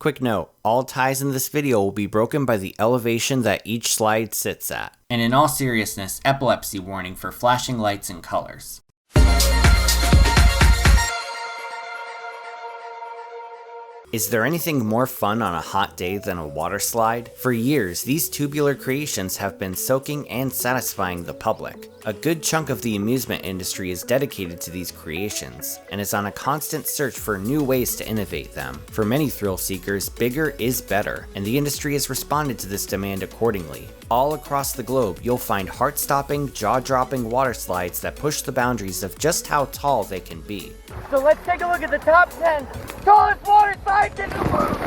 Quick note, all ties in this video will be broken by the elevation that each slide sits at. And in all seriousness, epilepsy warning for flashing lights and colors. Is there anything more fun on a hot day than a water slide? For years, these tubular creations have been soaking and satisfying the public. A good chunk of the amusement industry is dedicated to these creations, and is on a constant search for new ways to innovate them. For many thrill seekers, bigger is better, and the industry has responded to this demand accordingly. All across the globe, you'll find heart-stopping, jaw-dropping water slides that push the boundaries of just how tall they can be. So let's take a look at the top 10 tallest water slides in the world!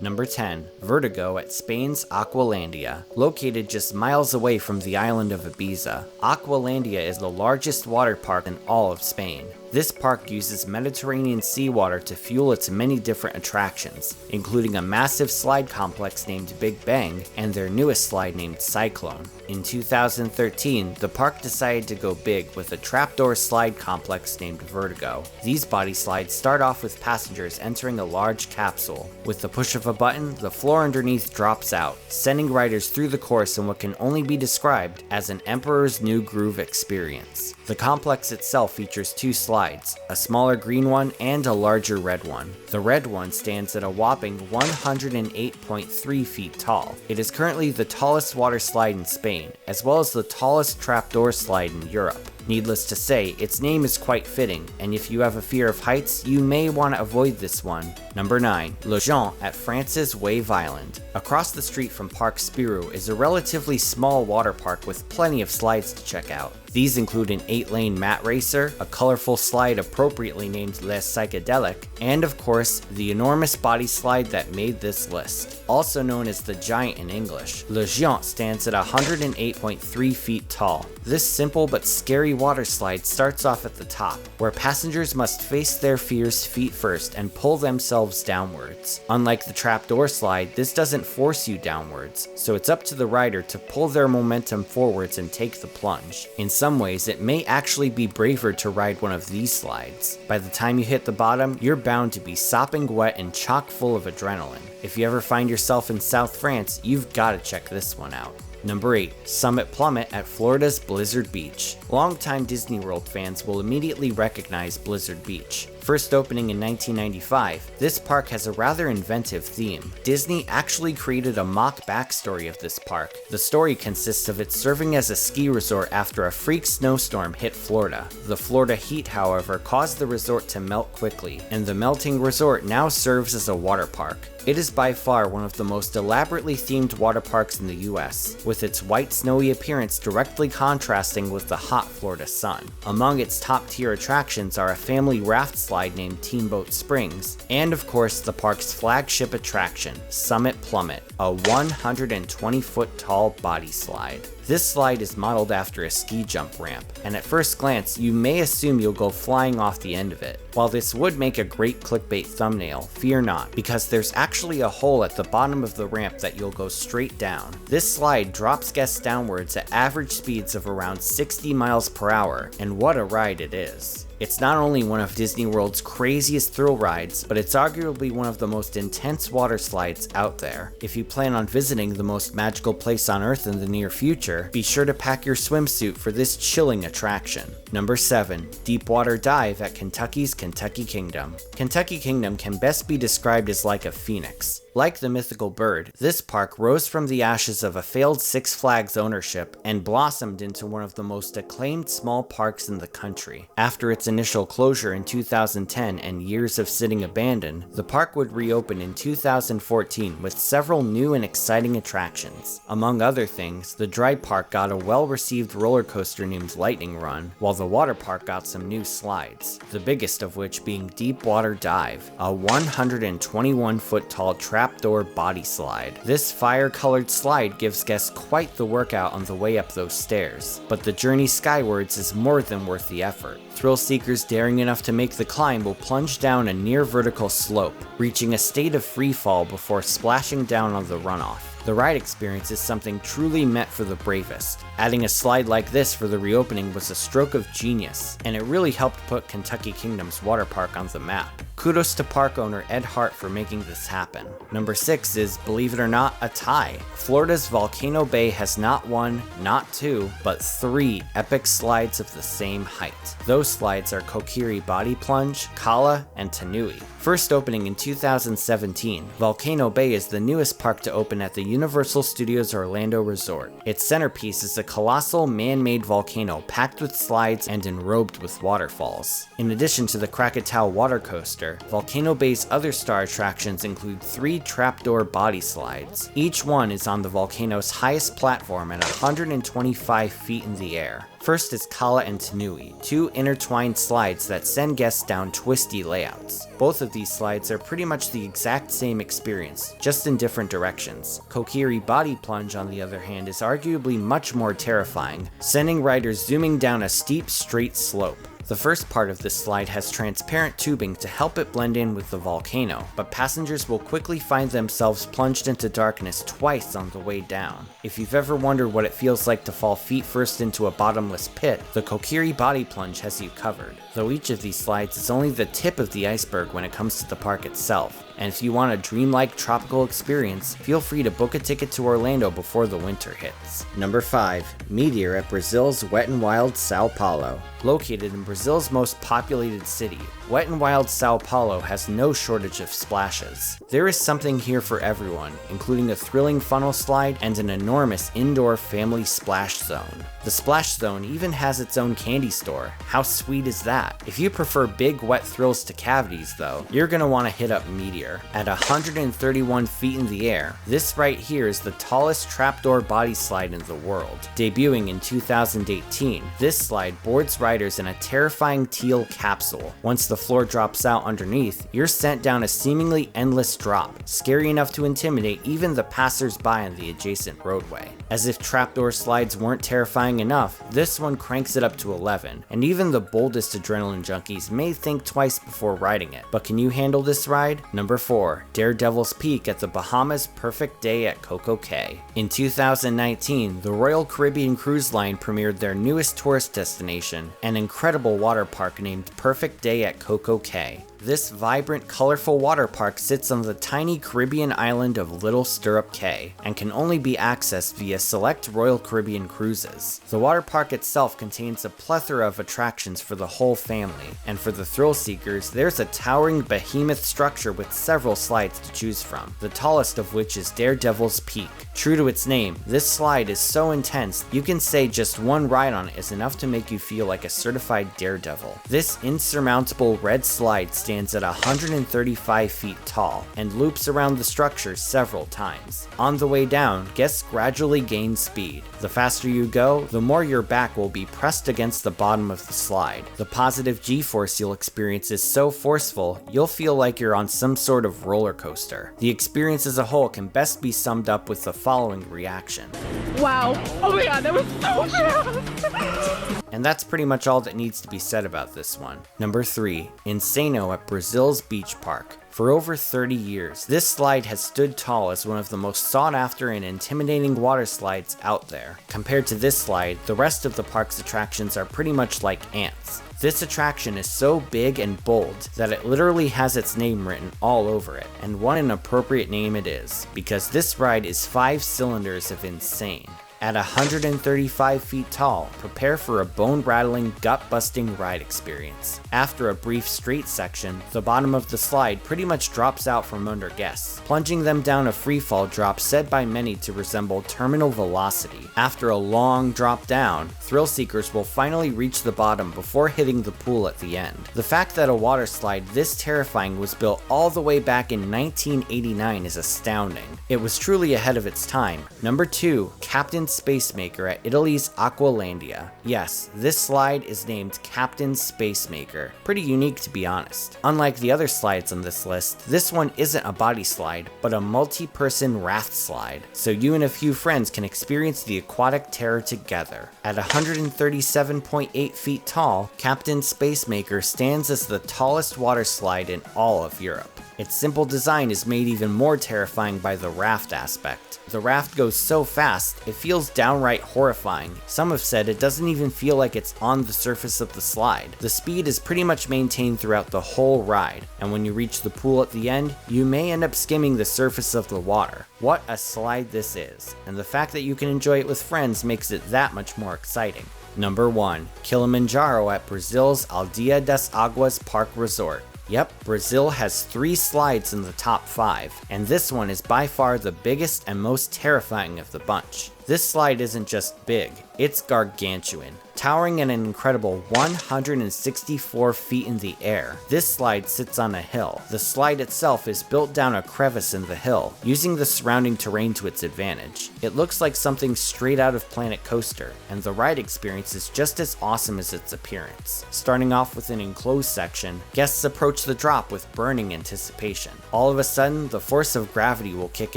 Number 10. Vertigo at Spain's Aqualandia. Located just miles away from the island of Ibiza, Aqualandia is the largest water park in all of Spain. This park uses Mediterranean seawater to fuel its many different attractions, including a massive slide complex named Big Bang and their newest slide named Cyclone. In 2013, the park decided to go big with a trapdoor slide complex named Vertigo. These body slides start off with passengers entering a large capsule. With the push of a button, the floor underneath drops out, sending riders through the course in what can only be described as an Emperor's New Groove experience. The complex itself features two slides, a smaller green one and a larger red one. The red one stands at a whopping 108.3 feet tall. It is currently the tallest water slide in Spain, as well as the tallest trapdoor slide in Europe. Needless to say, its name is quite fitting, and if you have a fear of heights, you may want to avoid this one. Number 9. Lujon at France's Wave Island. Across the street from Parc Spirou is a relatively small water park with plenty of slides to check out. These include an 8-lane mat racer, a colorful slide appropriately named Les Psychedelic, and of course, the enormous body slide that made this list. Also known as the Giant in English, Le Géant stands at 108.3 feet tall. This simple but scary water slide starts off at the top, where passengers must face their fears feet first and pull themselves downwards. Unlike the trapdoor slide, this doesn't force you downwards, so it's up to the rider to pull their momentum forwards and take the plunge. In some ways, it may actually be braver to ride one of these slides. By the time you hit the bottom, you're bound to be sopping wet and chock full of adrenaline. If you ever find yourself in South France, you've got to check this one out. Number 8. Summit Plummet at Florida's Blizzard Beach. Longtime Disney World fans will immediately recognize Blizzard Beach. First opening in 1995, this park has a rather inventive theme. Disney actually created a mock backstory of this park. The story consists of it serving as a ski resort after a freak snowstorm hit Florida. The Florida heat, however, caused the resort to melt quickly, and the melting resort now serves as a water park. It is by far one of the most elaborately themed water parks in the US, with its white snowy appearance directly contrasting with the hot Florida sun. Among its top-tier attractions are a family raft slide named Teamboat Springs, and of course the park's flagship attraction, Summit Plummet, a 120-foot tall body slide. This slide is modeled after a ski jump ramp, and at first glance, you may assume you'll go flying off the end of it. While this would make a great clickbait thumbnail, fear not, because there's actually a hole at the bottom of the ramp that you'll go straight down. This slide drops guests downwards at average speeds of around 60 miles per hour, and what a ride it is. It's not only one of Disney World's craziest thrill rides, but it's arguably one of the most intense water slides out there. If you plan on visiting the most magical place on Earth in the near future, be sure to pack your swimsuit for this chilling attraction. Number 7. Deepwater Dive at Kentucky's Kentucky Kingdom. Kentucky Kingdom can best be described as like a phoenix. Like the mythical bird, this park rose from the ashes of a failed Six Flags ownership and blossomed into one of the most acclaimed small parks in the country. After its initial closure in 2010 and years of sitting abandoned, the park would reopen in 2014 with several new and exciting attractions. Among other things, the dry park got a well-received roller coaster named Lightning Run, while the water park got some new slides, the biggest of which being Deepwater Dive, a 121-foot tall trapdoor body slide. This fire-colored slide gives guests quite the workout on the way up those stairs, but the journey skywards is more than worth the effort. Thrill seekers daring enough to make the climb will plunge down a near vertical slope, reaching a state of free fall before splashing down on the runoff. The ride experience is something truly meant for the bravest. Adding a slide like this for the reopening was a stroke of genius, and it really helped put Kentucky Kingdom's water park on the map. Kudos to park owner Ed Hart for making this happen. Number 6 is, believe it or not, a tie. Florida's Volcano Bay has not one, not two, but 3 epic slides of the same height. Those slides are Kokiri Body Plunge, Kala, and Tanui. First opening in 2017, Volcano Bay is the newest park to open at the Universal Studios Orlando Resort. Its centerpiece is a colossal man-made volcano packed with slides and enrobed with waterfalls. In addition to the Cacao water coaster, Volcano Bay's other star attractions include 3 trapdoor body slides. Each one is on the volcano's highest platform at 125 feet in the air. First is Kala and Tanui, 2 intertwined slides that send guests down twisty layouts. Both of these slides are pretty much the exact same experience, just in different directions. Kokiri Body Plunge, on the other hand, is arguably much more terrifying, sending riders zooming down a steep, straight slope. The first part of this slide has transparent tubing to help it blend in with the volcano, but passengers will quickly find themselves plunged into darkness twice on the way down. If you've ever wondered what it feels like to fall feet first into a bottomless pit, the Kokiri Body Plunge has you covered, though each of these slides is only the tip of the iceberg when it comes to the park itself. And if you want a dreamlike tropical experience, feel free to book a ticket to Orlando before the winter hits. Number 5. Meteor at Brazil's Wet n Wild Sao Paulo. Located in Brazil's most populated city, Wet n Wild Sao Paulo has no shortage of splashes. There is something here for everyone, including a thrilling funnel slide and an enormous indoor family splash zone. The splash zone even has its own candy store. How sweet is that? If you prefer big wet thrills to cavities though, you're gonna want to hit up Meteor. At 131 feet in the air, this right here is the tallest trapdoor body slide in the world. Debuting in 2018, this slide boards riders in a terrifying teal capsule. Once the floor drops out underneath, you're sent down a seemingly endless drop, scary enough to intimidate even the passers-by on the adjacent roadway. As if trapdoor slides weren't terrifying enough, this one cranks it up to 11, and even the boldest adrenaline junkies may think twice before riding it. But can you handle this ride? Number 4. Daredevil Speak at the Bahamas Perfect Day at Coco Cay. In 2019, the Royal Caribbean Cruise Line premiered their newest tourist destination, an incredible water park named Perfect Day at Coco Cay. This vibrant, colorful water park sits on the tiny Caribbean island of Little Stirrup Cay and can only be accessed via select Royal Caribbean cruises. The water park itself contains a plethora of attractions for the whole family, and for the thrill seekers, there's a towering behemoth structure with several slides to choose from, the tallest of which is Daredevil Speak. True to its name, this slide is so intense, you can say just one ride on it is enough to make you feel like a certified daredevil. This insurmountable red slide stands at 135 feet tall and loops around the structure several times. On the way down, guests gradually gain speed. The faster you go, the more your back will be pressed against the bottom of the slide. The positive G-force you'll experience is so forceful, you'll feel like you're on some sort of roller coaster. The experience as a whole can best be summed up with the following reaction. Wow. Oh my god, that was so fast. And that's pretty much all that needs to be said about this one. Number 3. Insano at Brazil's Beach Park. For over 30 years, this slide has stood tall as one of the most sought after and intimidating water slides out there. Compared to this slide, the rest of the park's attractions are pretty much like ants. This attraction is so big and bold that it literally has its name written all over it, and what an appropriate name it is, because this ride is 5 cylinders of insane. At 135 feet tall, prepare for a bone-rattling, gut-busting ride experience. After a brief straight section, the bottom of the slide pretty much drops out from under guests, plunging them down a freefall drop said by many to resemble terminal velocity. After a long drop down, thrill seekers will finally reach the bottom before hitting the pool at the end. The fact that a water slide this terrifying was built all the way back in 1989 is astounding. It was truly ahead of its time. Number 2, Captain Spacemaker at Italy's Aqualandia. Yes, this slide is named Captain Spacemaker. Pretty unique to be honest. Unlike the other slides on this list, this one isn't a body slide, but a multi-person raft slide, so you and a few friends can experience the aquatic terror together. At 137.8 feet tall, Captain Spacemaker stands as the tallest water slide in all of Europe. Its simple design is made even more terrifying by the raft aspect. The raft goes so fast, it feels downright horrifying. Some have said it doesn't even feel like it's on the surface of the slide. The speed is pretty much maintained throughout the whole ride, and when you reach the pool at the end, you may end up skimming the surface of the water. What a slide this is, and the fact that you can enjoy it with friends makes it that much more exciting. Number 1. Kilimanjaro at Brazil's Aldeia das Águas Park Resort. Yep, Brazil has 3 slides in the top 5, and this one is by far the biggest and most terrifying of the bunch. This slide isn't just big, it's gargantuan. Towering at an incredible 164 feet in the air, this slide sits on a hill. The slide itself is built down a crevice in the hill, using the surrounding terrain to its advantage. It looks like something straight out of Planet Coaster, and the ride experience is just as awesome as its appearance. Starting off with an enclosed section, guests approach the drop with burning anticipation. All of a sudden, the force of gravity will kick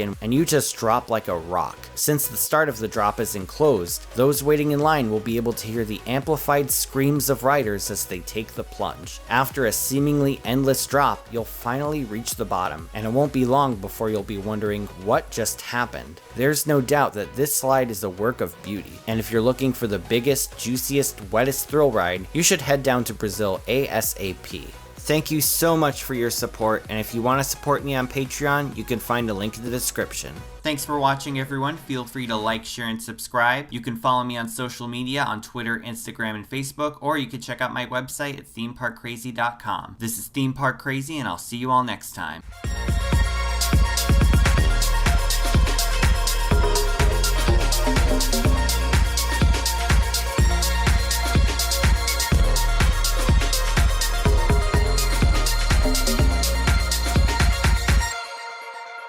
in, and you just drop like a rock. Since the start of the drop is enclosed, those waiting in line will be able to hear the amplified screams of riders as they take the plunge. After a seemingly endless drop, you'll finally reach the bottom, and it won't be long before you'll be wondering what just happened. There's no doubt that this slide is a work of beauty, and if you're looking for the biggest, juiciest, wettest thrill ride, you should head down to Brazil ASAP. Thank you so much for your support, and if you want to support me on Patreon, you can find a link in the description. Thanks for watching, everyone. Feel free to like, share, and subscribe. You can follow me on social media on Twitter, Instagram, and Facebook, or you can check out my website at themeparkcrazy.com. This is Theme Park Crazy, and I'll see you all next time.